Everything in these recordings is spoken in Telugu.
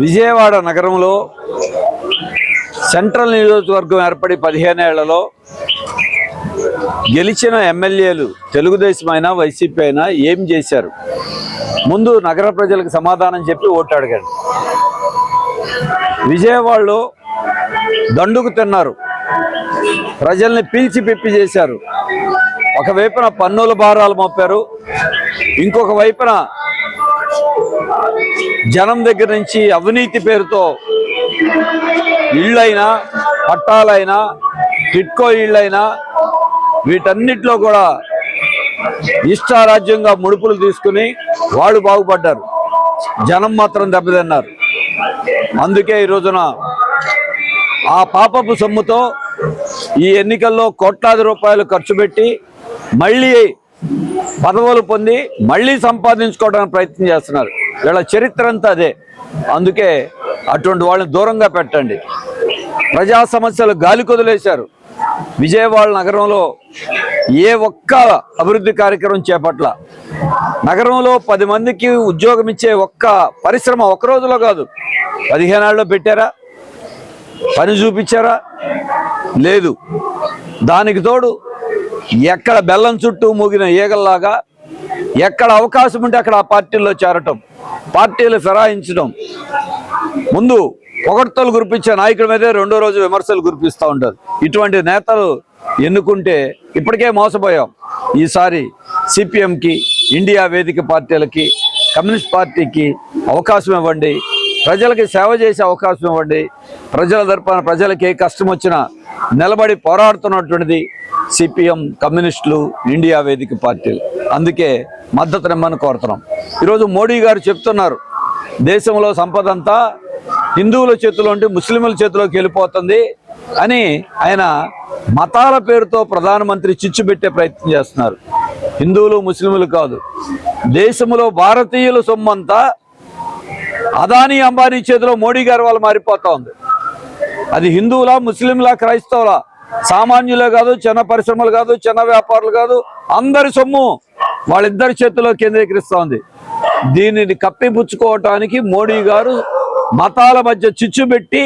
విజయవాడ నగరంలో సెంట్రల్ నియోజకవర్గం ఏర్పడి 15 ఏళ్లలో గెలిచిన ఎమ్మెల్యేలు తెలుగుదేశం అయినా వైసీపీ అయినా ఏం చేశారు? ముందు నగర ప్రజలకు సమాధానం చెప్పి ఓటు అడగండి. విజయవాడలో దండుకు తిన్నారు, ప్రజల్ని పీల్చి పిప్పి చేశారు. ఒకవైపున పన్నుల భారాలు మోపారు, ఇంకొక వైపున జనం దగ్గర నుంచి అవినీతి పేరుతో ఇళ్ళైనా పట్టాలైనా టిట్కో ఇళ్ళైనా వీటన్నిటిలో కూడా ఇష్టారాజ్యంగా ముడుపులు తీసుకుని వాళ్ళు బాగుపడ్డారు, జనం మాత్రం దెబ్బతిన్నారు. అందుకే ఈ రోజున ఆ పాపపు సొమ్ముతో ఈ ఎన్నికల్లో కోట్లాది రూపాయలు ఖర్చు పెట్టి మళ్ళీ పదవులు పొంది మళ్ళీ సంపాదించుకోవడానికి ప్రయత్నం చేస్తున్నారు. వీళ్ళ చరిత్ర అంతా అదే. అందుకే అటువంటి వాళ్ళని దూరంగా పెట్టండి. ప్రజా సమస్యలు గాలి కొదిలేశారు. విజయవాడ నగరంలో ఏ ఒక్క అభివృద్ధి కార్యక్రమం చేపట్ల, నగరంలో 10 మందికి ఉద్యోగం ఇచ్చే ఒక్క పరిశ్రమ ఒక రోజులో కాదు 15 ఏళ్ళలో పెట్టారా? పని చూపించారా? లేదు. దానికి తోడు ఎక్కడ బెల్లం చుట్టూ మూగిన ఈగల్లాగా ఎక్కడ అవకాశం ఉంటే అక్కడ ఆ పార్టీల్లో చేరటం, పార్టీలు ఫిరాయించడం, ముందు పొగడ్తలు గురిపించే నాయకుల మీదే రెండో రోజు విమర్శలు గురిపిస్తూ ఉంటారు. ఇటువంటి నేతలు ఎన్నుకుంటే ఇప్పటికే మోసపోయాం. ఈసారి సిపిఎంకి, ఇండియా వేదిక పార్టీలకి, కమ్యూనిస్ట్ పార్టీకి అవకాశం ఇవ్వండి. ప్రజలకి సేవ చేసే అవకాశం ఇవ్వండి. ప్రజల తరపున ప్రజలకి ఏ కష్టం వచ్చినా నిలబడి పోరాడుతున్నటువంటిది సిపిఎం, కమ్యూనిస్టులు, ఇండియా వేదిక పార్టీలు. అందుకే మద్దతు నిమ్మని కోరుతున్నాం. ఈరోజు మోడీ గారు చెప్తున్నారు, దేశంలో సంపద అంతా హిందువుల చేతిలో ఉంటే ముస్లింల చేతిలోకి వెళ్ళిపోతుంది అని ఆయన మతాల పేరుతో ప్రధానమంత్రి చిచ్చు పెట్టే ప్రయత్నం చేస్తున్నారు. హిందువులు ముస్లింలు కాదు, దేశంలో భారతీయుల సొమ్మంతా అదానీ అంబానీ చేతిలో మోడీ గారి వాళ్ళు మారిపోతా ఉంది. అది హిందువులా, ముస్లింలా, క్రైస్తవులా, సామాన్యులే కాదు, చిన్న పరిశ్రమలు కాదు, చిన్న వ్యాపారులు కాదు, అందరి సొమ్ము వాళ్ళిద్దరి చేతిలో కేంద్రీకరిస్తూ ఉంది. దీనిని కప్పిపుచ్చుకోవటానికి మోడీ గారు మతాల మధ్య చిచ్చు పెట్టి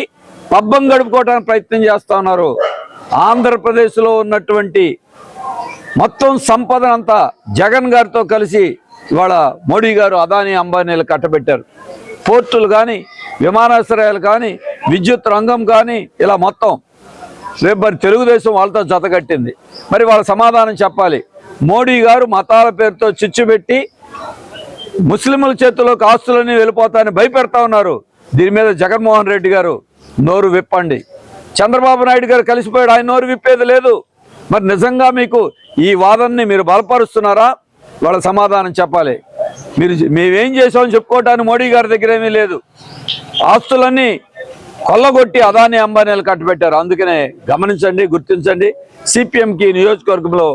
పబ్బం గడుపుకోవడానికి ప్రయత్నం చేస్తూ ఉన్నారు. ఆంధ్రప్రదేశ్లో ఉన్నటువంటి మొత్తం సంపదనంతా జగన్ గారితో కలిసి ఇవాళ మోడీ గారు అదానీ అంబానీలు కట్టబెట్టారు. పోర్టులు కానీ, విమానాశ్రయాలు కానీ, విద్యుత్ రంగం కానీ, ఇలా మొత్తం రేపు మరి తెలుగుదేశం వాళ్ళతో జతగట్టింది. మరి వాళ్ళ సమాధానం చెప్పాలి. మోడీ గారు మతాల పేరుతో చిచ్చు పెట్టి ముస్లింల చేతుల్లోకి ఆస్తులన్నీ వెళ్ళిపోతాయని భయపెడతా ఉన్నారు. దీని మీద జగన్మోహన్ రెడ్డి గారు నోరు విప్పండి. చంద్రబాబు నాయుడు గారు కలిసిపోయాడు, ఆయన నోరు విప్పేది లేదు. మరి నిజంగా మీకు ఈ వాదనని మీరు బలపరుస్తున్నారా? వాళ్ళ సమాధానం చెప్పాలి. మేమేం చేసామని చెప్పుకోవటానికి మోడీ గారి దగ్గర ఏమీ లేదు. ఆస్తులన్నీ కొల్లగొట్టి అదానీ అంబానీలు కట్టబెట్టారు. అందుకనే గమనించండి, గుర్తించండి. సిపిఎంకి నియోజకవర్గంలో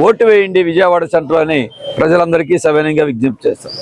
ఓటు వేయండి విజయవాడ సెంటర్ అని ప్రజలందరికీ సవినయంగా విజ్ఞప్తి చేస్తాం.